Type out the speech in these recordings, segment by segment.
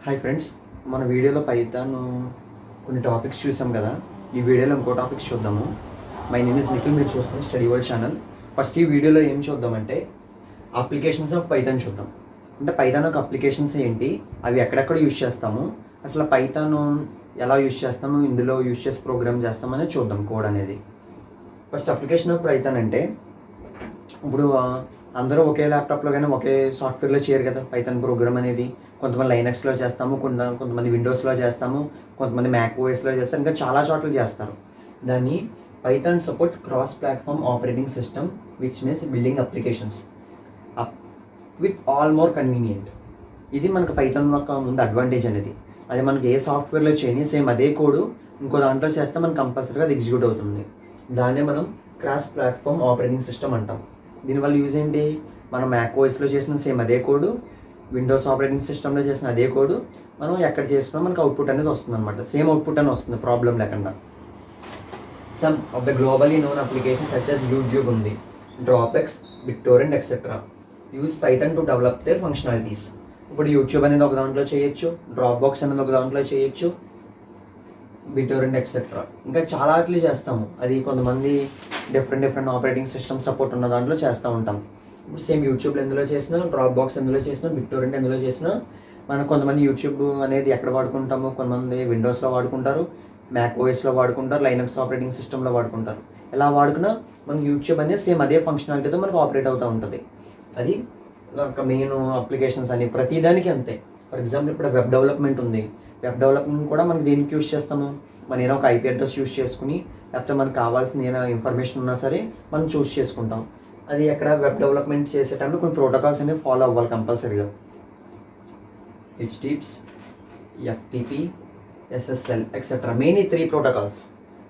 Hi friends, మన వీడియోలో Python కొన్ని టాపిక్స్ చూసాం కదా. ఈ వీడియోలో ఇంకో టాపిక్స్ చూద్దాము. మై నేమ్ ఇస్ నిఖిల్, మీరు చూసుకుని స్టడీ వరల్డ్ ఛానల్. ఫస్ట్ ఈ వీడియోలో ఏం చూద్దామంటే అప్లికేషన్స్ ఆఫ్ పైథాన్ చూద్దాం. అంటే పైథాన్ యొక్క అప్లికేషన్స్ ఏంటి, అవి ఎక్కడెక్కడ యూజ్ చేస్తాము, అసలు పైథాన్ ఎలా యూజ్ చేస్తాము, ఇందులో యూజ్ చేసి ప్రోగ్రామ్ చేస్తామని చూద్దాం కోడ్ అనేది. ఫస్ట్ అప్లికేషన్ ఆఫ్ పైథాన్ అంటే ఇప్పుడు అందరూ ఒకే ల్యాప్టాప్లో కానీ ఒకే సాఫ్ట్వేర్లో చేయరు కదా. పైథాన్ ప్రోగ్రామ్ అనేది కొంతమంది లైనక్స్లో చేస్తాము, కొంతమంది విండోస్లో చేస్తాము, కొంతమంది మ్యాక్ ఓఎస్లో చేస్తారు, ఇంకా చాలా చోట్ల చేస్తారు. దాన్ని Python supports cross platform operating system which means building applications with all more convenient. ఇది మనకు పైథాన్ యొక్క ముందు అడ్వాంటేజ్ అనేది. అది మనకి ఏ సాఫ్ట్వేర్లో చేయని సేమ్ అదే కోడ్ ఇంకో దాంట్లో చేస్తే మనకు కంపల్సరీగా అది ఎగ్జిక్యూట్ అవుతుంది. దాన్నే మనం క్రాస్ ప్లాట్ఫామ్ ఆపరేటింగ్ సిస్టమ్ అంటాం. దీనివల్ల యూజ్ ఏంటి, మనం మ్యాక్ ఓఎస్లో చేసిన సేమ్ అదే కోడ్, విండోస్ ఆపరేటింగ్ సిస్టంలో చేసిన అదే కోడ్ మనం ఎక్కడ చేసుకున్నా మనకు అవుట్పుట్ అనేది వస్తుంది అనమాట. సేమ్ అవుట్పుట్ అని వస్తుంది, ప్రాబ్లం లేకుండా. Some of the globally known applications such as YouTube ఉంది, Dropbox, BitTorrent etcetera use Python to develop their functionalities. ఇప్పుడు యూట్యూబ్ అనేది ఒక దాంట్లో చేయొచ్చు, డ్రాప్ బాక్స్ అనేది ఒక దాంట్లో చేయొచ్చు, బిట్‌టోరెంట్ ఎక్సెట్రా ఇంకా చాలా వాటిలో చేస్తాము. అది కొంతమంది డిఫరెంట్ ఆపరేటింగ్ సిస్టమ్ సపోర్ట్ ఉన్న దాంట్లో చేస్తూ ఉంటాం. ఇప్పుడు సేమ్ యూట్యూబ్లో ఎందులో చేసినా, డ్రాప్ బాక్స్ ఎందులో చేసినా, బిట్‌టోరెంట్ ఎందులో చేసినా మనం కొంతమంది యూట్యూబ్ అనేది ఎక్కడ వాడుకుంటాము, కొంతమంది విండోస్లో వాడుకుంటారు, మ్యాక్ ఓఎస్లో వాడుకుంటారు, లైనక్స్ ఆపరేటింగ్ సిస్టంలో వాడుకుంటారు. ఎలా వాడుకున్నా మనకి యూట్యూబ్ అనేది సేమ్ అదే ఫంక్షనాలిటీతో మనకు ఆపరేట్ అవుతూ ఉంటుంది. అది ఒక మెయిన్ అప్లికేషన్స్ అని ప్రతిదానికి అంతే. ఫర్ ఎగ్జాంపుల్ ఇప్పుడు వెబ్ డెవలప్మెంట్ ఉంది, వెబ్ డెవలప్మెంట్ కూడా మనం దేనికి యూజ్ చేస్తాము, మనం ఏదో ఒక ఐపీ అడ్రస్ యూజ్ చేసుకుని, లేకపోతే మనకు కావాల్సిన ఏదైనా ఇన్ఫర్మేషన్ ఉన్నా సరే మనం చూస్ చేసుకుంటాం. అది ఎక్కడ వెబ్ డెవలప్మెంట్ చేసే టైంలో కొన్ని ప్రోటోకాల్స్ అనేవి ఫాలో అవ్వాలి కంపల్సరీగా. HTTP, FTP, SSL etcetera, main ఈ 3 ప్రోటోకాల్స్.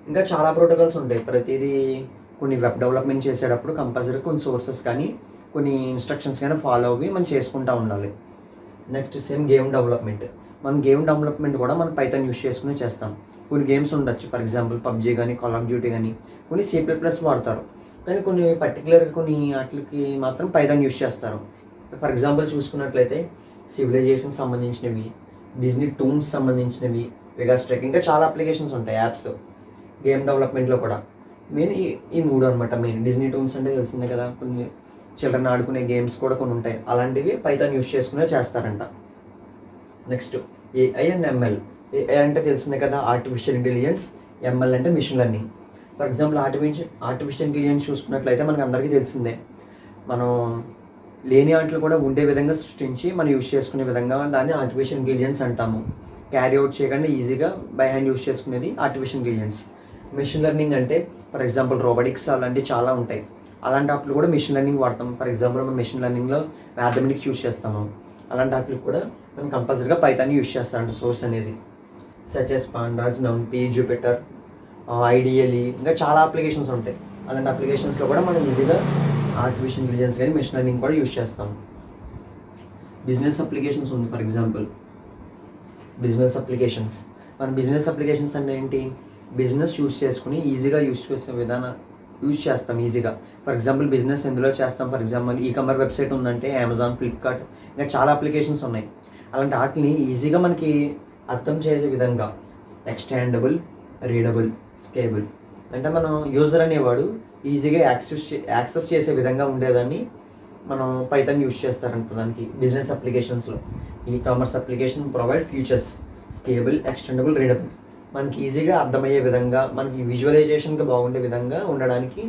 ఇంకా చాలా ప్రోటోకాల్స్ ఉంటాయి. ప్రతిదీ కొన్ని వెబ్ డెవలప్మెంట్ చేసేటప్పుడు కంపల్సరీ కొన్ని సోర్సెస్ కానీ కొన్ని ఇన్స్ట్రక్షన్స్ కానీ ఫాలో అవ్వి మనం చేసుకుంటూ ఉండాలి. Next same game development. మనం గేమ్ డెవలప్మెంట్ కూడా మనం పైథాన్ యూజ్ చేసుకుని చేస్తాం. కొన్ని గేమ్స్ ఉండొచ్చు, ఫర్ ఎగ్జాంపుల్ పబ్జీ కానీ, కాల్ ఆఫ్ డ్యూటీ కానీ, కొన్ని C++ వాడతారు. కానీ కొన్ని పర్టికులర్గా కొన్ని వాటికి మాత్రం పైథాన్ యూజ్ చేస్తారు. ఫర్ ఎగ్జాంపుల్ చూసుకున్నట్లయితే సివిలైజేషన్ సంబంధించినవి, డిజ్నీ టూన్స్ సంబంధించినవి, వెగాస్ ట్రెక్, ఇంకా చాలా అప్లికేషన్స్ ఉంటాయి, యాప్స్ గేమ్ డెవలప్మెంట్లో కూడా. మెయిన్ ఈ 3 అనమాట. మెయిన్ డిజ్నీ టూన్స్ అంటే తెలిసిందే కదా, కొన్ని చిల్డ్రన్ ఆడుకునే గేమ్స్ కూడా కొన్ని ఉంటాయి. అలాంటివి పైథాన్ యూజ్ చేసుకునే చేస్తారంట. Next AI and ML. AI అంటే తెలిసిందే కదా, ఆర్టిఫిషియల్ ఇంటెలిజెన్స్. ఎంఎల్ అంటే machine learning. For example artificial intelligence చూసుకున్నట్లయితే మనకు అందరికీ తెలిసిందే, మనం లేని ఆటలు కూడా ఉండే విధంగా సృష్టించి మనం యూజ్ చేసుకునే విధంగా దాన్ని ఆర్టిఫిషియల్ ఇంటెలిజెన్స్ అంటాము. క్యారీ అవుట్ చేయకుండా ఈజీగా బై హ్యాండ్ యూజ్ చేసుకునేది ఆర్టిఫిషియల్ ఇంటెలిజెన్స్. మిషన్ లెర్నింగ్ అంటే ఫర్ ఎగ్జాంపుల్ రోబోటిక్స్ అలాంటివి చాలా ఉంటాయి. అలాంటి వాటిలో కూడా మిషన్ లెర్నింగ్ వాడతాం. ఫర్ ఎగ్జాంపుల్ మనం మిషన్ లెర్నింగ్లో మ్యాథమెటిక్స్ యూజ్ చేస్తాము. అలాంటి వాటికి కూడా మనం కంపల్సరీగా పైథాన్ యూజ్ చేస్తారంట సోర్స్ అనేది. Such as Pandas, NumPy, Jupyter, IDLE, ఇంకా చాలా అప్లికేషన్స్ ఉంటాయి. అలాంటి అప్లికేషన్స్లో కూడా మనం ఈజీగా ఆర్టిఫిషియల్ ఇంటెలిజెన్స్ కానీ మిషన్ లెర్నింగ్ కూడా యూజ్ చేస్తాం. బిజినెస్ అప్లికేషన్స్ ఉంది. For example business applications. మన బిజినెస్ అప్లికేషన్స్ అంటే ఏంటి, బిజినెస్ యూజ్ చేసుకుని ఈజీగా యూజ్ చేసే విధానం యూజ్ చేస్తాం ఈజీగా. ఫర్ ఎగ్జాంపుల్ బిజినెస్ ఎందులో చేస్తాం, ఫర్ ఎగ్జాంపుల్ ఈ-కామర్స్ వెబ్సైట్ ఉందంటే అమెజాన్, ఫ్లిప్కార్ట్, ఇంకా చాలా అప్లికేషన్స్ ఉన్నాయి. అలాంటి వాటిని ఈజీగా మనకి అర్థం చేసే విధంగా ఎక్స్టెండబుల్, రీడబుల్, స్కేబుల్ అంటే మనం యూజర్ అనేవాడు ఈజీగా యాక్సెస్ చేసే విధంగా ఉండేదాన్ని మనం పైథాన్ యూజ్ చేస్తారంట. దానికి బిజినెస్ అప్లికేషన్స్లో e-commerce application provide features scalable, extendable, readable. మనకి ఈజీగా అర్థమయ్యే విధంగా, మనకి విజువలైజేషన్గా బాగుండే విధంగా ఉండడానికి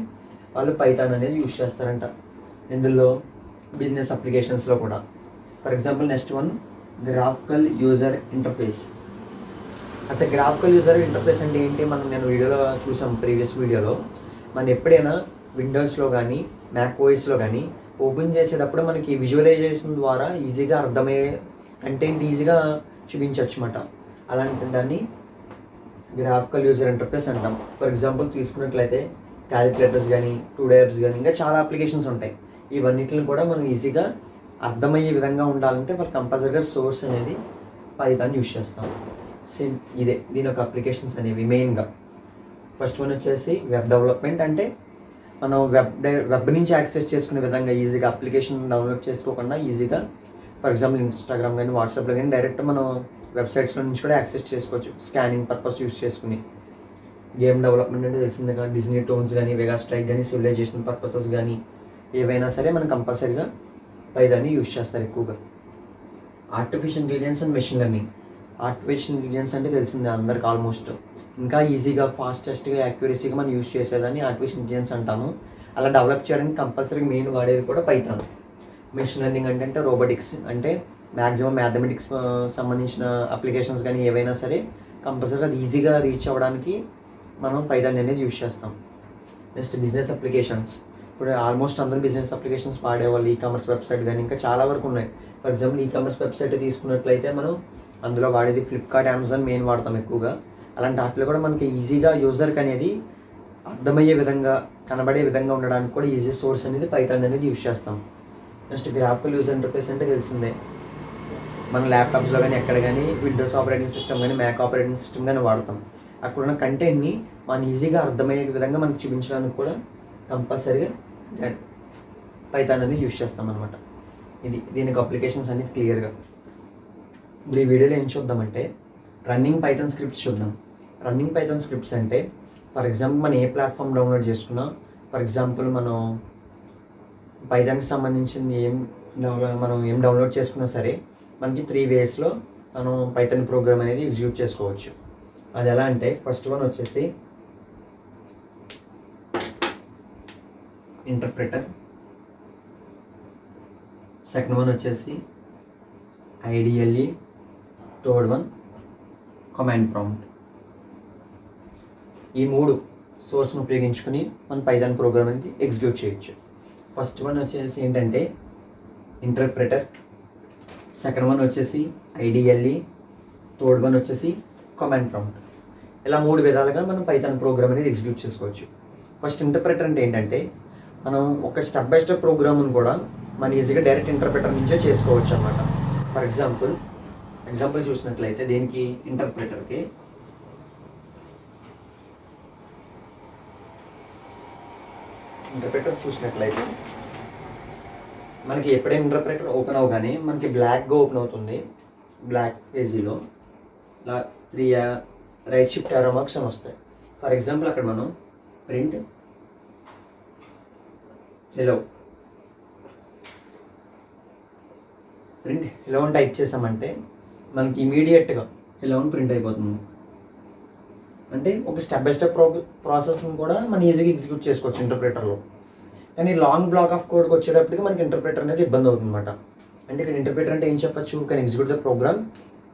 వాళ్ళు పైథాన్ అనేది యూజ్ చేస్తారంట ఇందులో బిజినెస్ అప్లికేషన్స్లో కూడా. For example next one graphical user interface. అసలు గ్రాఫికల్ యూజర్ ఇంటర్ఫేస్ అంటే ఏంటి, నేను వీడియోలో చూసాం, ప్రీవియస్ వీడియోలో. మనం ఎప్పుడైనా విండోస్లో కానీ మ్యాక్ ఓఎస్లో కానీ ఓపెన్ చేసేటప్పుడు మనకి విజువలైజేషన్ ద్వారా ఈజీగా అర్థమయ్యే కంటెంట్ ఈజీగా చూపించవచ్చు అన్నమాట. అలాంటి దాన్ని గ్రాఫికల్ యూజర్ ఇంటర్ఫేస్ అంటాం. ఫర్ ఎగ్జాంపుల్ తీసుకున్నట్లయితే క్యాలిక్యులేటర్స్ కానీ, టుడే యాప్స్ కానీ, ఇంకా చాలా అప్లికేషన్స్ ఉంటాయి. ఇవన్నిటిని కూడా మనం ఈజీగా అర్థమయ్యే విధంగా ఉండాలంటే వాళ్ళు కంపల్సరీగా సోర్స్ అనేది పైథాన్ యూజ్ చేస్తాం. సేమ్ ఇదే దీని యొక్క అప్లికేషన్స్ అనేవి మెయిన్గా. ఫస్ట్ వన్ వచ్చేసి వెబ్ డెవలప్మెంట్. అంటే మనం వెబ్ నుంచి యాక్సెస్ చేసుకునే విధంగా ఈజీగా అప్లికేషన్ డౌన్లోడ్ చేసుకోకుండా ఈజీగా ఫర్ ఎగ్జాంపుల్ ఇన్స్టాగ్రామ్ కానీ వాట్సాప్లో కానీ డైరెక్ట్ మనం వెబ్సైట్స్లో నుంచి కూడా యాక్సెస్ చేసుకోవచ్చు స్కానింగ్ పర్పస్ యూస్ చేసుకుని. గేమ్ డెవలప్మెంట్ అంటే తెలిసిందే కానీ డిజ్నీ టోన్స్ కానీ వెగా స్ట్రైక్ కానీ సివిలైజేషన్ పర్పసెస్ కానీ ఏవైనా సరే మనం కంపల్సరీగా పైదాన్ని యూజ్ చేస్తారు ఎక్కువగా. Artificial intelligence and machine learning. Artificial intelligence అంటే తెలిసిందే అందరికి ఆల్మోస్ట్. ఇంకా ఈజీగా ఫాస్టెస్ట్గా యాక్యురసీగా మనం యూజ్ చేసేదాన్ని ఆర్టిఫిషియల్ ఇంటెలిజెన్స్ అంటాము. అలా డెవలప్ చేయడానికి కంపల్సరీ మెయిన్ వాడేది కూడా పైథాన్. మెషిన్ లెర్నింగ్ అంటే రోబోటిక్స్, అంటే మ్యాక్సిమం మ్యాథమెటిక్స్ సంబంధించిన అప్లికేషన్స్ కానీ ఏవైనా సరే కంపల్సరీగా అది ఈజీగా రీచ్ అవ్వడానికి మనం పైథాన్ అనేది యూజ్ చేస్తాం. Next business applications. ఇప్పుడు ఆల్మోస్ట్ అందరూ బిజినెస్ అప్లికేషన్స్ వాడేవాళ్ళు. ఈకామర్స్ వెబ్సైట్ కానీ ఇంకా చాలా వరకు ఉన్నాయి. ఫర్ ఎగ్జాంపుల్ ఈకామర్స్ వెబ్సైట్ తీసుకున్నట్లయితే మనం అందులో వాడేది ఫ్లిప్కార్ట్, అమెజాన్ మెయిన్ వాడతాం ఎక్కువగా. అలాంటి వాటిలో కూడా మనకి ఈజీగా యూజర్కి అనేది అర్థమయ్యే విధంగా కనబడే విధంగా ఉండడానికి కూడా ఈజీ సోర్స్ అనేది పైథాన్ అనేది యూజ్ చేస్తాం. నెక్స్ట్ గ్రాఫికల్ యూజర్ ఇంటర్ఫేస్ అంటే తెలిసిందే. మన ల్యాప్టాప్స్లో కానీ ఎక్కడ కానీ విండోస్ ఆపరేటింగ్ సిస్టమ్ కానీ మ్యాక్ ఆపరేటింగ్ సిస్టమ్ కానీ వాడతాం. అక్కడ ఉన్న కంటెంట్ని మనం ఈజీగా అర్థమయ్యే విధంగా మనకు చూపించడానికి కూడా కంపల్సరీగా పైథాన్ అనేది యూజ్ చేస్తాం అనమాట. దీనికి అప్లికేషన్స్ అనేది క్లియర్గా. ఇప్పుడు ఈ వీడియోలో ఏం చూద్దామంటే రన్నింగ్ పైథాన్ స్క్రిప్ట్స్ చూద్దాం. రన్నింగ్ పైథాన్ స్క్రిప్ట్స్ అంటే ఫర్ ఎగ్జాంపుల్ మనం ఏ ప్లాట్ఫామ్ డౌన్లోడ్ చేసుకున్నా, ఫర్ ఎగ్జాంపుల్ మనం పైథాన్కి సంబంధించింది మనం ఏం డౌన్లోడ్ చేసుకున్నా సరే మనకి 3 వేస్లో మనం పైథాన్ ప్రోగ్రామ్ అనేది ఎగ్జిక్యూట్ చేసుకోవచ్చు. అది ఎలా అంటే ఫస్ట్ వన్ వచ్చేసి ఇంటర్ప్రిటర్, సెకండ్ వన్ వచ్చేసి IDLE, third one command prompt. ఈ 3 సోర్స్ను ఉపయోగించుకొని మనం పైథాన్ ప్రోగ్రామ్ అనేది ఎగ్జిక్యూట్ చేయొచ్చు. ఫస్ట్ వన్ వచ్చేసి ఏంటంటే ఇంటర్ప్రిటర్, సెకండ్ వన్ వచ్చేసి ఐడిఎల్ఈ, థర్డ్ వన్ వచ్చేసి కమాండ్ ప్రాంప్ట్. ఇలా 3 విధాలుగా మనం పైథాన్ ప్రోగ్రామ్ అనేది ఎగ్జిక్యూట్ చేసుకోవచ్చు. ఫస్ట్ ఇంటర్ప్రిటర్ అంటే ఏంటంటే మనం ఒక స్టెప్ బై స్టెప్ ప్రోగ్రామ్ను కూడా మనం ఈజీగా డైరెక్ట్ ఇంటర్ప్రిటర్ నుంచే చేసుకోవచ్చు అనమాట. ఫర్ ఎగ్జాంపుల్ చూసినట్లయితే దీనికి ఇంటర్ప్రిటర్కి చూసినట్లయితే మనకి ఎప్పుడైనా ఇంటర్ప్రిటర్ ఓపెన్ అవగానే మనకి బ్లాక్గా ఓపెన్ అవుతుంది. బ్లాక్ పేజీలో 3 రైట్ షిఫ్ట్ యారో మార్క్స్ అని వస్తాయి. ఫర్ ఎగ్జాంపుల్ అక్కడ మనం ప్రింట్ హలో అని టైప్ చేసామంటే మనకి ఇమీడియట్గా హలో అని ప్రింట్ అయిపోతుంది. అంటే ఒక స్టెప్ బై స్టెప్ ప్రాసెస్ని కూడా మనం ఈజీగా ఎగ్జిక్యూట్ చేసుకోవచ్చు ఇంటర్ప్రిటర్లో. కానీ లాంగ్ బ్లాక్ ఆఫ్ కోడ్కి వచ్చేటప్పటికి మనకి ఇంటర్ప్రిటర్ అనేది ఇబ్బంది అవుతుంది అనమాట. అంటే ఇక్కడ ఇంటర్ప్రిటర్ అంటే ఏం చెప్పచ్చు, can execute the program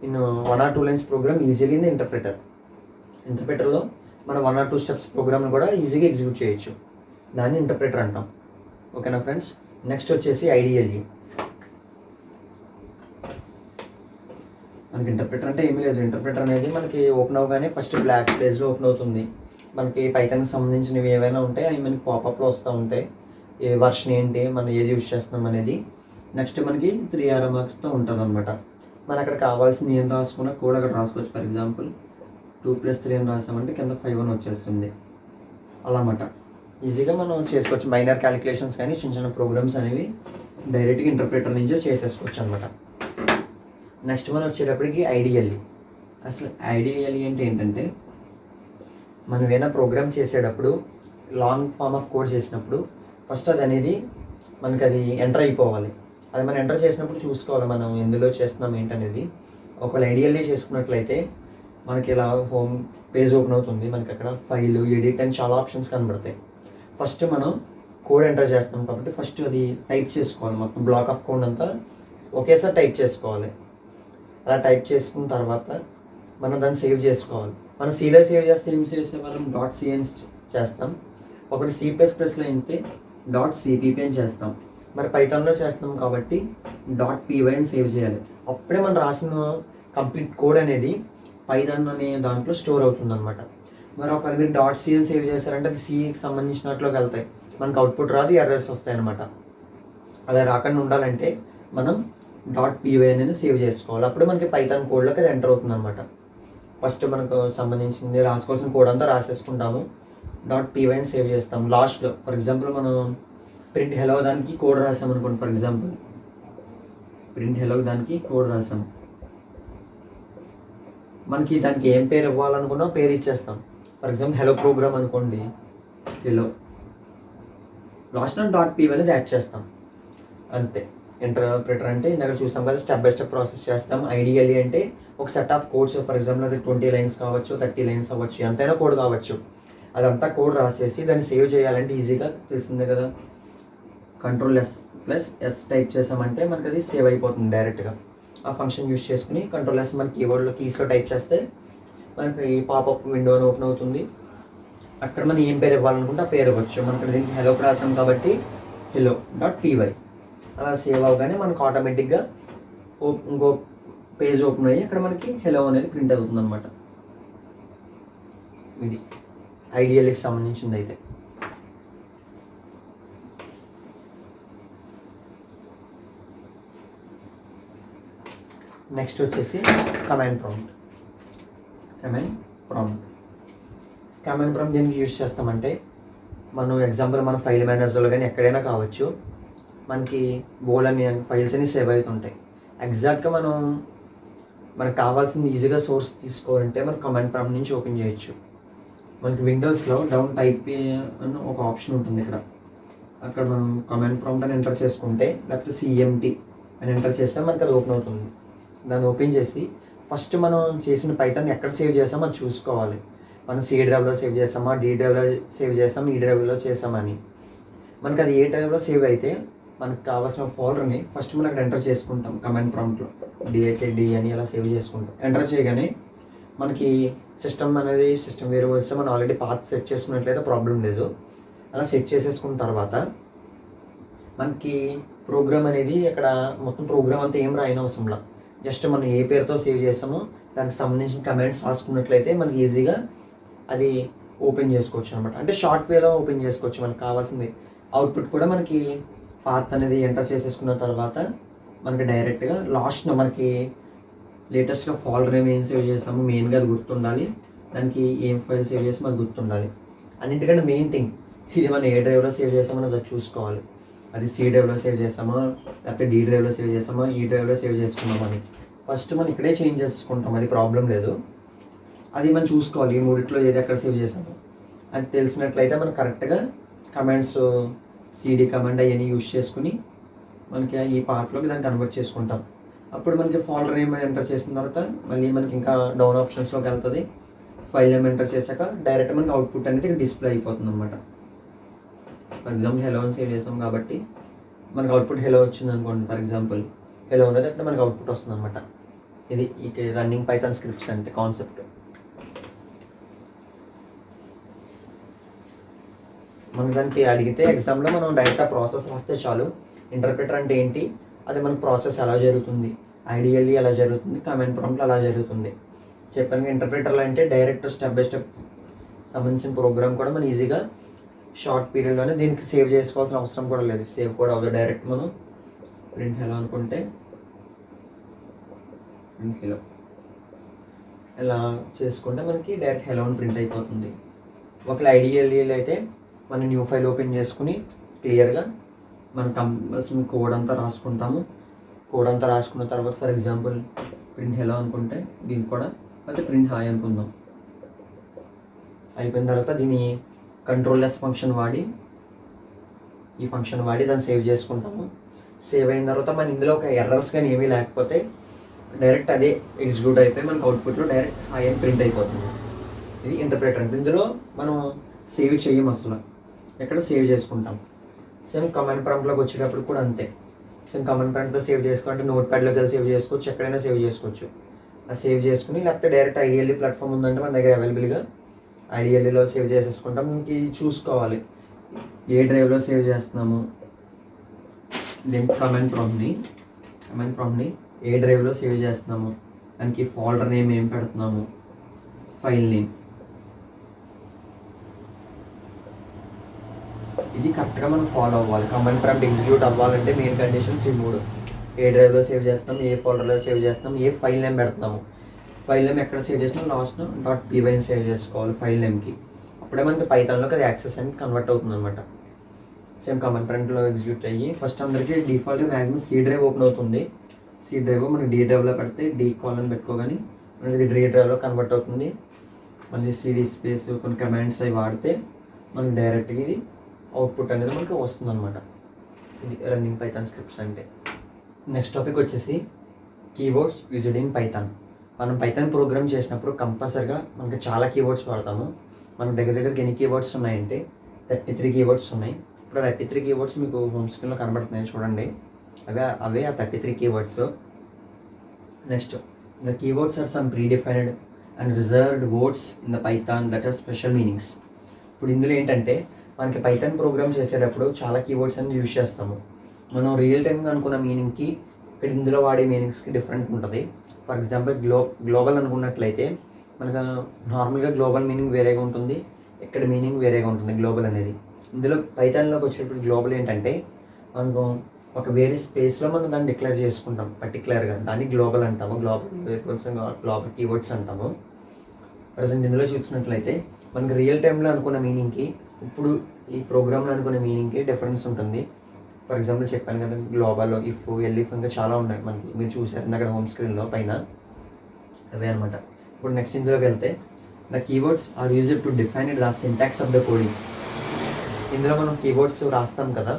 in 1 or 2 lines program easily in the ఇంటర్ప్రిటర్లో మనం 1 or 2 steps ప్రోగ్రామ్ని కూడా ఈజీగా ఎగ్జిక్యూట్ చేయొచ్చు. దాన్ని ఇంటర్ప్రిటర్ అంటాం. ఓకేనా ఫ్రెండ్స్. నెక్స్ట్ వచ్చేసి ఐడిఎల్ఈ. మనకి ఇంటర్ప్రిటర్ అంటే ఏమీ లేదు. ఇంటర్ప్రిటర్ అనేది మనకి ఓపెన్ అవగానే ఫస్ట్ బ్లాక్ పేజ్లో ఓపెన్ అవుతుంది. మనకి పైథాన్కి సంబంధించినవి ఏవైనా ఉంటాయి అవి మనకి పాపప్లో వస్తూ ఉంటాయి. ఏ వర్షన్ ఏంటి, మనం ఏది యూజ్ చేస్తున్నాం అనేది. నెక్స్ట్ మనకి 3 arrow marksతో ఉంటుంది అనమాట. మనం అక్కడ కావాల్సింది ఏం రాసుకున్నా కూడా అక్కడ రాసుకోవచ్చు. ఫర్ ఎగ్జాంపుల్ 2 + 3 అని రాసామంటే కింద 5 అని వచ్చేస్తుంది. అలా అన్నమాట. ఈజీగా మనం చేసుకోవచ్చు. మైనర్ క్యాలిక్యులేషన్స్ కానీ చిన్న ప్రోగ్రామ్స్ అనేవి డైరెక్ట్గా ఇంటర్ప్రిటర్ నుంచే చేసేసుకోవచ్చు అనమాట. నెక్స్ట్ వన్ వచ్చేటప్పటికి ఐడిఎల్ఈ. అసలు ఐడిఎల్ఈ అంటే ఏంటంటే మనం ఏదైనా ప్రోగ్రామ్ చేసేటప్పుడు లాంగ్ ఫామ్ ఆఫ్ కోడ్ చేసినప్పుడు ఫస్ట్ అది అనేది మనకి అది ఎంటర్ అయిపోవాలి. అది మనం ఎంటర్ చేసినప్పుడు చూసుకోవాలి మనం ఎందులో చేస్తున్నాం ఏంటనేది. ఒకవేళ ఐడిఎల్ఈ చేసుకున్నట్లయితే మనకి ఇలా హోమ్ పేజ్ ఓపెన్ అవుతుంది. మనకి అక్కడ ఫైల్, ఎడిట్ అని చాలా ఆప్షన్స్ కనబడతాయి. ఫస్ట్ మనం కోడ్ ఎంటర్ చేస్తాం కాబట్టి ఫస్ట్ అది టైప్ చేసుకోవాలి. మొత్తం బ్లాక్ ఆఫ్ కోడ్ అంతా ఒకేసారి టైప్ చేసుకోవాలి. అలా టైప్ చేసుకున్న తర్వాత మనం దాన్ని సేవ్ చేసుకోవాలి. మనం సీలో సేవ్ చేస్తే ఏం చేసే వాళ్ళం .c అని చేస్తాం. ఒకటి C++లో అయితే .cpp అని చేస్తాం. మరి పైథాన్లో చేస్తున్నాం కాబట్టి .py అని సేవ్ చేయాలి. అప్పుడే మనం రాసిన కంప్లీట్ కోడ్ అనేది పైథాన్ అనే దాంట్లో స్టోర్ అవుతుంది అనమాట. మరి ఒకవేళ మీరు .c అని సేవ్ చేశారంటే అది Cకి సంబంధించినట్లోకి వెళ్తాయి. మనకు అవుట్పుట్ రాదు, ఎర్రర్స్ వస్తాయి అనమాట. అలా రాకుండా ఉండాలంటే మనం .py అనేది సేవ్ చేసుకోవాలి. అప్పుడు మనకి పైథాన్ కోడ్లోకి అది ఎంటర్ అవుతుంది అనమాట. ఫస్ట్ మనకు సంబంధించింది రాసుకోవాల్సిన కోడ్ అంతా రాసేసుకుంటాము. .py అని సేవ్ చేస్తాం. లాస్ట్లో ఫర్ ఎగ్జాంపుల్ మనం ప్రింట్ హెలో దానికి కోడ్ రాసామనుకోండి. ఫర్ ఎగ్జాంపుల్ ప్రింట్ హెలో దానికి కోడ్ రాసాం. మనకి దానికి ఏం పేరు ఇవ్వాలనుకున్నా పేరు ఇచ్చేస్తాం. ఫర్ ఎగ్జాంపుల్ హెలో ప్రోగ్రామ్ అనుకోండి, హెలో లాస్ట్ .py అనేది యాడ్ చేస్తాం అంతే. ఇంటర్ప్రిటర్ అంటే ఇందాక చూసాం కదా, స్టెప్ బై స్టెప్ ప్రాసెస్ చేస్తాం. ఐడియల్లీ అంటే ఒక set of codes, for example అది 20 లైన్స్ కావచ్చు, 30 లైన్స్ అవ్వచ్చు, ఎంతైనా కోడ్ కావచ్చు. అదంతా కోడ్ రాసేసి దాన్ని సేవ్ చేయాలంటే ఈజీగా తెలిసిందే కదా, Ctrl+S టైప్ చేసామంటే మనకి అది సేవ్ అయిపోతుంది డైరెక్ట్గా. ఆ ఫంక్షన్ యూస్ చేసుకుని Ctrl+S మన కీబోర్డ్లో కీస్లో టైప్ చేస్తే మనకి ఈ పాపప్ విండోని ఓపెన్ అవుతుంది. అక్కడ మనం ఏం పేరు ఇవ్వాలనుకుంటే ఆ పేరు ఇవ్వచ్చు. మనకి దీనికి హెలో రాసాం కాబట్టి hello.py అలా సేవ్ అవగానే మనకు ఆటోమేటిక్గా ఇంకో పేజ్ ఓపెన్ అయ్యి అక్కడ మనకి హెలో అనేది ప్రింట్ అవుతుంది అనమాట. ఇది ఐడియల్కి సంబంధించింది అయితే. నెక్స్ట్ వచ్చేసి కమాండ్ ప్రాంప్ట్. కమాండ్ ప్రాంప్ట్ దీనికి యూజ్ చేస్తామంటే, మనం ఎగ్జాంపుల్ మన ఫైల్ మేనేజర్లో కానీ ఎక్కడైనా కావచ్చు, మనకి బోల్డ్ ఫైల్స్ అన్ని సేవ్ అవుతుంటాయి. ఎగ్జాక్ట్గా మనకు కావాల్సింది ఈజీగా సోర్స్ తీసుకోవాలంటే మనం కమాండ్ ప్రాంప్ట్ నుంచి ఓపెన్ చేయొచ్చు. మనకి విండోస్లో డౌన్ టైప్ అని ఒక ఆప్షన్ ఉంటుంది ఇక్కడ. అక్కడ మనం కమాండ్ ప్రాంప్ట్ అని ఎంటర్ చేసుకుంటే, లేకపోతే CMT అని ఎంటర్ చేస్తే మనకి అది ఓపెన్ అవుతుంది. దాన్ని ఓపెన్ చేసి ఫస్ట్ మనం చేసిన పైథాన్ ఎక్కడ సేవ్ చేసామో అది చూసుకోవాలి. మనం C డ్రైవ్లో సేవ్ చేసామా, D డ్రైవ్లో సేవ్ చేసాం, E డ్రైవ్లో చేసామని. మనకి అది ఏ డ్రైవ్లో సేవ్ అయితే మనకు కావాల్సిన ఫోల్డర్ని ఫస్ట్ మనం అక్కడ ఎంటర్ చేసుకుంటాం. కమాండ్ ప్రాంప్ట్లో D అని అలా సేవ్ చేసుకుంటాం. ఎంటర్ చేయగానే మనకి సిస్టమ్ వేరియబుల్స్ మనం ఆల్రెడీ పాత్ సెట్ చేసుకున్నట్లయితే ప్రాబ్లం లేదు. అలా సెట్ చేసేసుకున్న తర్వాత మనకి ప్రోగ్రామ్ అనేది అక్కడ మొత్తం ప్రోగ్రామ్ అంతా ఏం రాయని అవసరంలా, జస్ట్ మనం ఏ పేరుతో సేవ్ చేసామో దానికి సంబంధించిన కమాండ్స్ రాసుకున్నట్లయితే మనకి ఈజీగా అది ఓపెన్ చేసుకోవచ్చు అనమాట. అంటే షార్ట్ వేలో ఓపెన్ చేసుకోవచ్చు. మనకు కావాల్సింది అవుట్పుట్ కూడా మనకి పాత్ అనేది ఎంటర్ చేసేసుకున్న తర్వాత మనకి డైరెక్ట్గా లాస్ట్లో మనకి లేటెస్ట్గా ఫోల్డర్ ఏం సేవ్ చేసాము మెయిన్గా అది గుర్తుండాలి. దానికి ఏం ఫైల్ సేవ్ చేసామో అది గుర్తుండాలి. అన్నింటికంటే మెయిన్ థింగ్, ఇది మనం ఏ డ్రైవ్లో సేవ్ చేసామో అది చూసుకోవాలి. అది C డ్రైవ్లో సేవ్ చేసామా, లేకపోతే D డ్రైవ్లో సేవ్ చేసామా, E డ్రైవ్లో సేవ్ చేసుకున్నామని ఫస్ట్ మనం ఇక్కడే చేంజ్ చేసుకుంటాం. అది ప్రాబ్లం లేదు. అది మనం చూసుకోవాలి ఈ మూడిట్లో ఏది ఎక్కడ సేవ్ చేసామో. అది తెలిసినట్లయితే మనం కరెక్ట్గా కమాండ్స్ CD కమాండ్ అవన్నీ యూజ్ చేసుకుని మనకి ఈ పాత్లోకి దాన్ని కన్వర్ట్ చేసుకుంటాం. అప్పుడు మనకి ఫోల్డర్ నేమ్ ఎంటర్ చేసిన తర్వాత మళ్ళీ మనకి ఇంకా డౌన్ ఆప్షన్స్లోకి వెళ్తుంది. ఫైల్ నేమ్ ఎంటర్ చేశాక డైరెక్ట్ మనకి అవుట్పుట్ అనేది డిస్ప్లే అయిపోతుంది అనమాట. ఫర్ ఎగ్జాంపుల్ హెలో అని సేవ్ చేసాం కాబట్టి మనకు అవుట్పుట్ హెలో వచ్చింది అనుకోండి. ఫర్ ఎగ్జాంపుల్ హెలో అనేది అక్కడ మనకు అవుట్పుట్ వస్తుంది అనమాట. ఇది ఈ రన్నింగ్ పైథాన్ స్క్రిప్ట్స్ అంటే కాన్సెప్ట్. మనం దానికి అడిగితే ఎగ్జామ్లో మనం డైరెక్ట్ ఆ ప్రాసెస్ రాస్తే చాలు. ఇంటర్ప్రిటర్ అంటే ఏంటి, అది మన ప్రాసెస్ ఎలా జరుగుతుంది, ఐడియల్లీ ఎలా జరుగుతుంది, కమాండ్ ప్రాంప్ట్లో అలా జరుగుతుంది చెప్పాను. ఇంటర్ప్రిటర్లు అంటే డైరెక్ట్ స్టెప్ బై స్టెప్ సంబంధించిన ప్రోగ్రామ్ కూడా మనం ఈజీగా షార్ట్ పీరియడ్లోనే దీనికి సేవ్ చేసుకోవాల్సిన అవసరం కూడా లేదు. సేవ్ కూడా అవ్వదు. డైరెక్ట్ మనం ప్రింట్ హెలో అనుకుంటే ప్రింట్ హెలో ఇలా చేసుకుంటే మనకి డైరెక్ట్ హెలో అని ప్రింట్ అయిపోతుంది. ఒకవేళ ఐడియల్లీ అయితే మనం న్యూ ఫైల్ ఓపెన్ చేసుకుని క్లియర్గా మనం కంపల్సరీ కోడ్ అంతా రాసుకుంటాము. కోడ్ అంతా రాసుకున్న తర్వాత ఫర్ ఎగ్జాంపుల్ ప్రింట్ హెలో అనుకుంటే దీనికి కూడా అయితే ప్రింట్ హాయ్ అనుకుందాం. అయిపోయిన తర్వాత దీన్ని Ctrl+S ఫంక్షన్ వాడి దాన్ని సేవ్ చేసుకుంటాము. సేవ్ అయిన తర్వాత మన ఇందులో ఒక ఎర్రర్స్ కానీ ఏమీ లేకపోతే డైరెక్ట్ అదే ఎగ్జిక్యూట్ అయిపోయి మనకు అవుట్పుట్లో డైరెక్ట్ హాయ్ అని ప్రింట్ అయిపోతుంది. ఇది ఇంటర్ప్రిటర్ అంటే ఇందులో మనం సేవ్ చేయం అసలు, ఎక్కడ సేవ్ చేసుకుంటాం. సేమ్ కమాండ్ ప్రాంప్ట్లోకి వచ్చేటప్పుడు కూడా అంతే. సేమ్ కమాండ్ ప్రాంప్ట్లో సేవ్ చేసుకోవాలంటే నోట్ ప్యాడ్లోకి వెళ్ళి సేవ్ చేసుకోవచ్చు, ఎక్కడైనా సేవ్ చేసుకోవచ్చు. అది సేవ్ చేసుకుని లేకపోతే డైరెక్ట్ ఐడియల్లీ ప్లాట్ఫామ్ ఉందంటే మన దగ్గర అవైలబుల్గా ఐడియల్లీలో సేవ్ చేసేసుకుంటాం. ఇంక చూసుకోవాలి ఏ డ్రైవ్లో సేవ్ చేస్తున్నాము, దీనికి కమాండ్ ప్రాంప్ట్ని ఏ డ్రైవ్లో సేవ్ చేస్తున్నాము, దానికి ఫోల్డర్ నేమ్ ఏం పెడుతున్నాము, ఫైల్ నేమ్, ఇది కరెక్ట్గా మనం ఫాలో అవ్వాలి. కమాండ్ ప్రాంప్ట్ ఎగ్జిక్యూట్ అవ్వాలంటే మెయిన్ కండిషన్స్ ఈ మూడు. ఏ డ్రైవ్లో సేవ్ చేస్తున్నాం, ఏ ఫోల్డర్లో సేవ్ చేస్తున్నాం, ఏ ఫైల్ నేమ్ పెడుతున్నాము. ఫైల్ నేమ్ ఎక్కడ సేవ్ చేసినా లాస్ట్లో .py సేవ్ చేసుకోవాలి ఫైల్ నేమ్కి. అప్పుడే మనకి పైథాన్లోకి అది యాక్సెస్ అని కన్వర్ట్ అవుతుంది అనమాట. సేమ్ కమాండ్ ప్రాంప్ట్లో ఎగ్జిక్యూట్ అయ్యి ఫస్ట్ అందరికీ డిఫాల్ట్గా మ్యాక్సిమం C డ్రైవ్ ఓపెన్ అవుతుంది. సి డ్రైవ్ మనకి డి డ్రైవ్లో పెడితే డి కాలన్ పెట్టుకోగానే మనకి ఇది డి డ్రైవ్లో కన్వర్ట్ అవుతుంది. మళ్ళీ సిడి స్పేస్ కొన్ని కమాండ్స్ అవి వాడితే మనకి డైరెక్ట్గా ఇది అవుట్పుట్ అనేది మనకి వస్తుంది అనమాట. ఇది రన్నింగ్ పైథాన్ స్క్రిప్ట్స్ అంటే. నెక్స్ట్ టాపిక్ వచ్చేసి కీవర్డ్స్ యూజ్డ్ ఇన్ పైథాన్. మనం పైథాన్ ప్రోగ్రామ్ చేసినప్పుడు కంపల్సరిగా మనకి చాలా కీవర్డ్స్ వాడతాము. మనకు దగ్గరికి ఎన్ని కీవర్డ్స్ ఉన్నాయంటే 33 కీవర్డ్స్ ఉన్నాయి. ఇప్పుడు 33 కీవర్డ్స్ మీకు హోమ్ స్క్రీన్లో కనబడుతున్నాయి చూడండి. అవే ఆ 33 keywords. Next the keywords are some predefined and reserved words in the python that are special meanings. ఇప్పుడు ఇందులో ఏంటంటే మనకి పైథాన్ ప్రోగ్రామ్ చేసేటప్పుడు చాలా కీవర్డ్స్ అనేది యూజ్ చేస్తాము. మనం రియల్ టైమ్గా అనుకున్న మీనింగ్కి ఇక్కడ ఇందులో వాడే మీనింగ్స్కి డిఫరెంట్ ఉంటుంది. ఫర్ ఎగ్జాంపుల్ గ్లోబల్ అనుకున్నట్లయితే మనకు నార్మల్గా గ్లోబల్ మీనింగ్ వేరేగా ఉంటుంది, ఇక్కడ మీనింగ్ వేరేగా ఉంటుంది గ్లోబల్ అనేది. ఇందులో పైథాన్లోకి వచ్చేటప్పుడు గ్లోబల్ ఏంటంటే మనకు ఒక వేరే స్పేస్లో మనం దాన్ని డిక్లేర్ చేసుకుంటాం పర్టికులర్గా, దాన్ని గ్లోబల్ అంటాము. గ్లోబల్ కీవర్డ్స్ అంటాము. ప్రజెంట్ ఇందులో చూసినట్లయితే మనకి రియల్ టైంలో అనుకున్న మీనింగ్కి ఇప్పుడు ఈ ప్రోగ్రామ్లో అనుకున్న మీనింగ్కి డిఫరెన్స్ ఉంటుంది. ఫర్ ఎగ్జాంపుల్ చెప్పాను కదా, గ్లోబల్, ఇఫ్, ఎల్ఇఫ్ ఇంకా చాలా ఉన్నాయి మనకి, మీరు చూసారు అక్కడ హోమ్ స్క్రీన్లో పైన అవే అనమాట. ఇప్పుడు నెక్స్ట్ ఇందులోకి వెళ్తే the keywords are used to define the syntax of the coding. ఇందులో మనం కీవర్డ్స్ రాస్తాం కదా,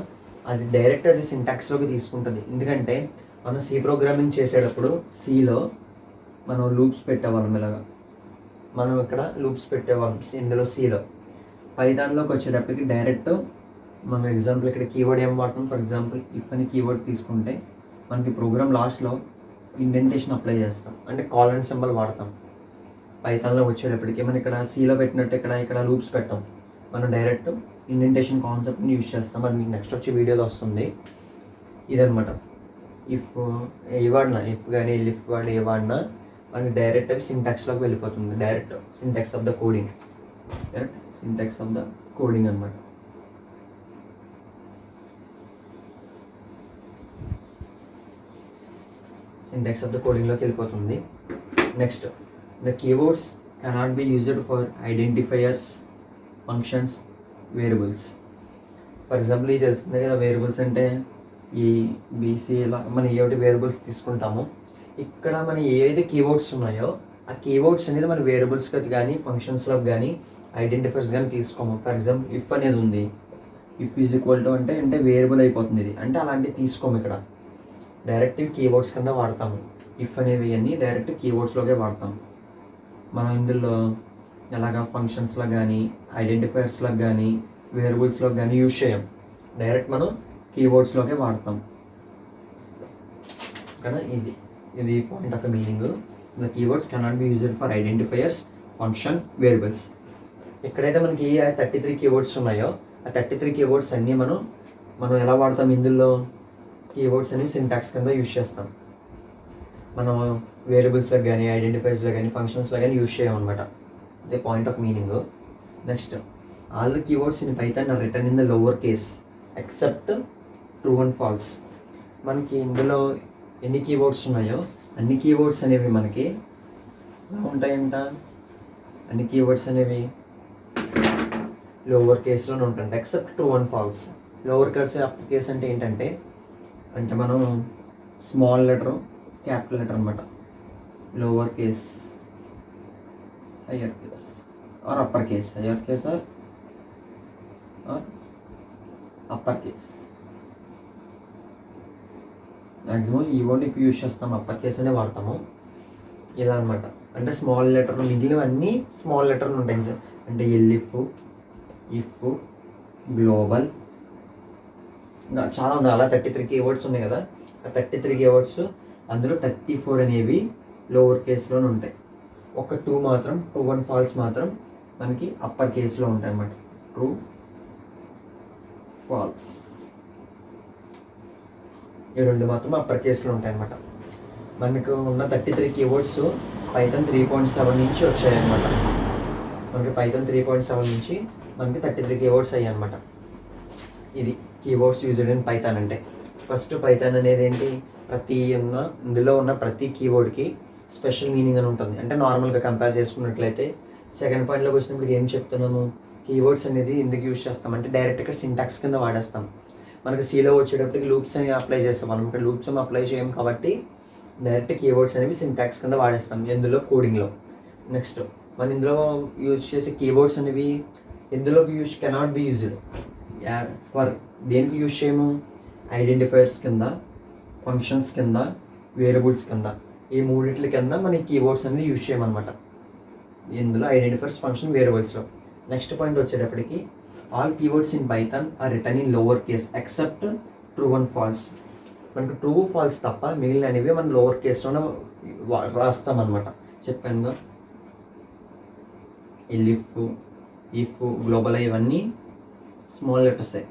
అది డైరెక్ట్ అది సింటాక్స్లోకి తీసుకుంటుంది. ఎందుకంటే మనం సి ప్రోగ్రామింగ్ చేసేటప్పుడు సిలో మనం లూప్స్ పెట్టేవాళ్ళం, ఇలాగా మనం ఇక్కడ లూప్స్ పెట్టేవాళ్ళం ఇందులో సిలో. పైథాన్లోకి వచ్చేటప్పటికి డైరెక్ట్ మనం ఎగ్జాంపుల్ ఇక్కడ కీవర్డ్ ఏం వాడతాం, ఫర్ ఎగ్జాంపుల్ ఇఫ్ అని కీవర్డ్ తీసుకుంటే మనకి ప్రోగ్రామ్ లాస్ట్లో ఇండెంటేషన్ అప్లై చేస్తాం, అంటే కాలన్ సింబల్ వాడతాం. పైథాన్లో వచ్చేటప్పటికి మనం ఇక్కడ సిలో పెట్టినట్టు ఇక్కడ లూప్స్ పెట్టాం, మనం డైరెక్ట్ ఇండెంటేషన్ కాన్సెప్ట్ని యూజ్ చేస్తాం. అది మీకు నెక్స్ట్ వచ్చే వీడియోలో వస్తుంది. ఇదనమాట. ఇఫ్ ఏ వాడినా, ఇఫ్ కానీ లిఫ్ వాడి ఏ వాడినా మనకి డైరెక్ట్ సింటాక్స్లోకి వెళ్ళిపోతుంది. Direct syntax of the coding, direct syntax of the coding అనమాట. సింటాక్స్ ఆఫ్ ద కోడింగ్లోకి వెళ్ళిపోతుంది. Next the keywords cannot be used for identifiers, functions, variables. For example ఇది తెలుస్తుంది కదా, వేరియబుల్స్ అంటే ఈ బీసీ ఇలా మనం ఏమిటి వేరియబుల్స్ తీసుకుంటామో, ఇక్కడ మన ఏదైతే కీవర్డ్స్ ఉన్నాయో ఆ కీవర్డ్స్ అనేది మన వేరియబుల్స్కి కానీ ఫంక్షన్స్లోకి కానీ ఐడెంటిఫైర్స్ కానీ తీసుకోము. ఫర్ ఎగ్జాంపుల్ ఇఫ్ అనేది ఉంది, ఇఫ్ ఈజ్ ఈక్వల్ టు అంటే వేరియబుల్ అయిపోతుంది ఇది, అంటే అలాంటివి తీసుకోము. ఇక్కడ డైరెక్ట్ కీవర్డ్స్ కింద వాడతాము. ఇఫ్ అనేవి అన్నీ డైరెక్ట్ కీవర్డ్స్లోకే వాడతాం. మనం ఇందులో ఎలాగా ఫంక్షన్స్లో కానీ ఐడెంటిఫైర్స్లో కానీ వేరియబుల్స్లో కానీ యూజ్ చేయం, డైరెక్ట్ మనం కీవర్డ్స్లోకే వాడతాం. కానీ ఇది point of meaning. The keywords cannot be used for identifiers, function, variables. ఎక్కడైతే మనకి 33 కీవర్డ్స్ ఉన్నాయో ఆ 33 కీవర్డ్స్ అన్నీ మనం ఎలా వాడతాం, ఇందులో కీవర్డ్స్ అనేవి సింటాక్స్ కింద యూజ్ చేస్తాం. మనం వేరియబుల్స్లో కానీ ఐడెంటిఫైర్స్లో కానీ ఫంక్షన్స్లో కానీ యూజ్ చేయమన్నమాట. అదే point of meaning. Next all the keywords in python are return in the lower case except true and false. మనకి ఇందులో ఎన్ని కీవర్డ్స్ ఉన్నాయో అన్ని కీవర్డ్స్ అనేవి మనకి ఎలా ఉంటాయంట, అన్ని కీవర్డ్స్ అనేవి లోవర్ కేస్లోనే ఉంటాయంట except true and false. Lower case, upper case అంటే ఏంటంటే మనం స్మాల్ లెటర్, క్యాపిటల్ లెటర్ అనమాట. Lower case, higher case or upper case, higher case or upper case. Maximum ఈ వర్డ్ ఎక్కువ యూజ్ చేస్తాము, అప్పర్ కేస్ అనే వాడతాము. ఇలా అనమాట. అంటే స్మాల్ లెటర్, మిగిలినవన్నీ స్మాల్ లెటర్లు ఉంటాయి. అంటే ఎల్ఇఫ్, ఇఫ్, గ్లోబల్, చాలా ఉన్నాయి. అలా 33 కీవర్డ్స్ ఉన్నాయి కదా, ఆ 33 కీవర్డ్స్ అందులో 34 అనేవి లోవర్ కేస్లోనే ఉంటాయి. ఒక 2 మాత్రం, ట్రూ అండ్ ఫాల్స్ మాత్రం మనకి అప్పర్ కేస్లో ఉంటాయి అన్నమాట. ట్రూ, ఫాల్స్, ఈ 2 మాత్రం అప్పర్ కేస్లో ఉంటాయి అన్నమాట. మనకు ఉన్న 33 కీవర్డ్స్ పైథాన్ 3.7 నుంచి వచ్చాయి అన్నమాట. మనకి పైథాన్ 3.7 నుంచి మనకి 33 కీవర్డ్స్ అయ్యాయి అన్నమాట. ఇది కీవర్డ్స్ యూజ్డ్ ఇన్ పైథాన్ అంటే. ఫస్ట్ పైథాన్ అనేది ఏంటి, ఇందులో ఉన్న ప్రతి కీవర్డ్కి స్పెషల్ మీనింగ్ అని ఉంటుంది. అంటే నార్మల్గా కంపేర్ చేసుకున్నట్లయితే సెకండ్ పాయింట్లోకి వచ్చినప్పుడు ఏం చెప్తున్నాము, కీవర్డ్స్ అనేది ఎందుకు యూజ్ చేస్తాం అంటే డైరెక్ట్గా సింటాక్స్ కింద వాడేస్తాం. మనకి సిలో వచ్చేటప్పటికి లూప్స్ అని అప్లై చేస్తాం. మనం ఇక్కడ లూప్స్ అప్లై చేయం కాబట్టి డైరెక్ట్ కీవర్డ్స్ అనేవి సింటాక్స్ కింద వాడేస్తాం ఎందులో కోడింగ్లో. నెక్స్ట్ మనం ఇందులో యూజ్ చేసే కీవర్డ్స్ అనేవి ఎందులోకి కెనాట్ బి యూజ్డ్ ఫర్ దేనికి యూజ్ చేయము, ఐడెంటిఫైర్స్ కింద, ఫంక్షన్స్ కింద, వేరియబుల్స్ కింద, ఈ మూడిట్ల కింద మన కీవర్డ్స్ అనేది యూజ్ చేయమన్నమాట ఇందులో ఐడెంటిఫైర్స్, ఫంక్షన్, వేరియబుల్స్లో. నెక్స్ట్ పాయింట్ వచ్చేటప్పటికి all keywords in python are return in lower case except true and false. మనకు ట్రూ ఫాల్స్ తప్ప మిగిలినవి మనం లోవర్ కేస్లోనే రాస్తామన్నమాట. చెప్పానుగా ఎలిఫ్, ఇఫ్, గ్లోబల్ ఇవన్నీ స్మాల్ లెటర్సే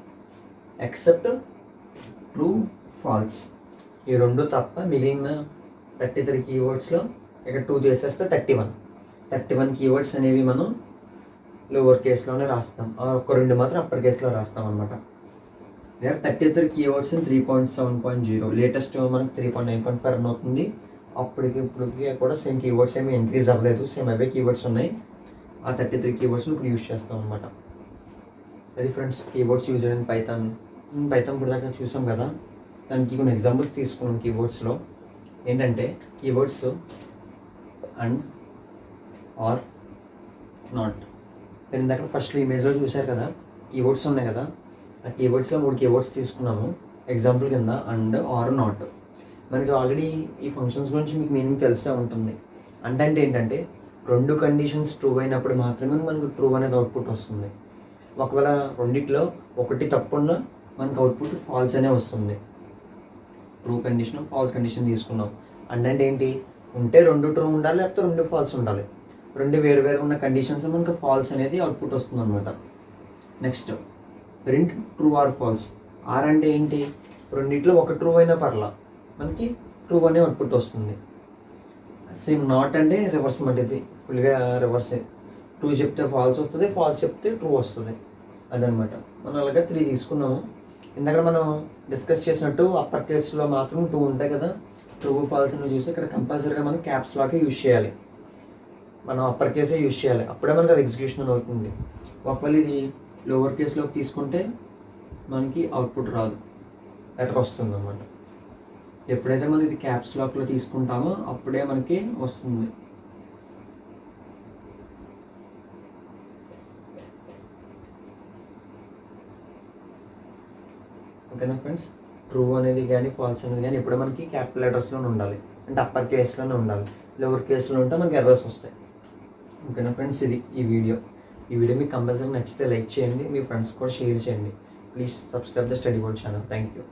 ఎక్సెప్ట్ ట్రూ, ఫాల్స్. ఈ రెండు తప్ప మిగిలిన 33 కీవర్డ్స్లో ఇక్కడ 2 చేసేస్తే 31 కీవర్డ్స్ అనేవి మనం లోవర్ కేస్లోనే రాస్తాం. ఒక 2 మాత్రం అప్పర్ కేస్లో రాస్తాం అనమాట. there are 33 keywords in 3.7.0. Latest మనకు 3.9.5 రన్ అవుతుంది. ఇప్పటికి కూడా సేమ్ కీవర్డ్స్ ఏమి ఇంక్రీజ్ అవ్వలేదు, సేమ్ అవే కీవర్డ్స్ ఉన్నాయి. ఆ 33 కీవర్డ్స్ని ఇప్పుడు యూజ్ చేస్తాం అనమాట. అది ఫ్రెండ్స్ కీవర్డ్స్ యూజ్ అయిన పైథాన్ ఇప్పుడు దాకా చూసాం కదా. దానికి కొన్ని ఎగ్జాంపుల్స్ తీసుకున్నాం కీవర్డ్స్లో. ఏంటంటే కీవర్డ్స్ అండ్, ఆర్, నాట్. నేను ఇందాక ఫస్ట్లో ఇమేజ్లో చూశారు కదా కీవర్డ్స్ ఉన్నాయి కదా, ఆ కీవర్డ్స్లో 3 కీవర్డ్స్ తీసుకున్నాము ఎగ్జాంపుల్ కింద. And, or, not. మనకి ఆల్రెడీ ఈ ఫంక్షన్స్ గురించి మీకు మీనింగ్ తెలిసే ఉంటుంది. అంటే ఏంటంటే 2 కండిషన్స్ ట్రూ అయినప్పుడు మాత్రమే మనకు ట్రూ అనేది అవుట్పుట్ వస్తుంది. ఒకవేళ రెండిట్లో ఒకటి తప్పున్నా మనకు అవుట్పుట్ ఫాల్స్ అనే వస్తుంది. ట్రూ కండిషన్, ఫాల్స్ కండిషన్ తీసుకున్నాం. అంటే ఏంటి, ఉంటే 2 ట్రూ ఉండాలి, లేకపోతే 2 ఫాల్స్ ఉండాలి. 2 వేరు ఉన్న కండిషన్స్ మనకు ఫాల్స్ అనేది అవుట్పుట్ వస్తుంది అనమాట. Next print true or false. Or అంటే ఏంటి, రెండిట్లో ఒక ట్రూ అయినా పర్లా మనకి ట్రూ అనే అవుట్పుట్ వస్తుంది. సేమ్ నాట్ అంటే రివర్స్ మాట, ఇది ఫుల్గా రివర్సే. ట్రూ చెప్తే ఫాల్స్ వస్తుంది, ఫాల్స్ చెప్తే ట్రూ వస్తుంది. అదనమాట. మనం అలాగే 3 తీసుకున్నాము. ఇందాక మనం డిస్కస్ చేసినట్టు అప్పర్ కేస్లో మాత్రం 2 ఉంటాయి కదా, ట్రూ, ఫాల్స్ అని చూసి ఇక్కడ కంపల్సరీగా మనం క్యాప్స్ లాకే యూజ్ చేయాలి. మనం అప్పర్ కేసే యూజ్ చేయాలి, అప్పుడే మనకి అది ఎగ్జిక్యూషన్ అవుతుంది. ఒకవేళ ఇది లోవర్ కేస్లోకి తీసుకుంటే మనకి అవుట్పుట్ రాదు, ఎర్రర్ వస్తుంది అన్నమాట. ఎప్పుడైతే మనం ఇది క్యాప్స్ లాక్లో తీసుకుంటామో అప్పుడే మనకి వస్తుంది. ఓకేనా ఫ్రెండ్స్, ట్రూ అనేది కానీ ఫాల్స్ అనేది కానీ ఎప్పుడూ మనకి క్యాపిటల్ లెటర్స్లోనే ఉండాలి, అంటే అప్పర్ కేస్లోనే ఉండాలి. లోవర్ కేస్లో ఉంటే మనకి ఎర్రర్స్ వస్తాయి. ఓకేనా ఫ్రెండ్స్, ఇది ఈ వీడియో మీకు కంపల్సరీ నచ్చితే లైక్ చేయండి, మీ ఫ్రెండ్స్ కూడా షేర్ చేయండి. Please subscribe the study board channel. Thank you.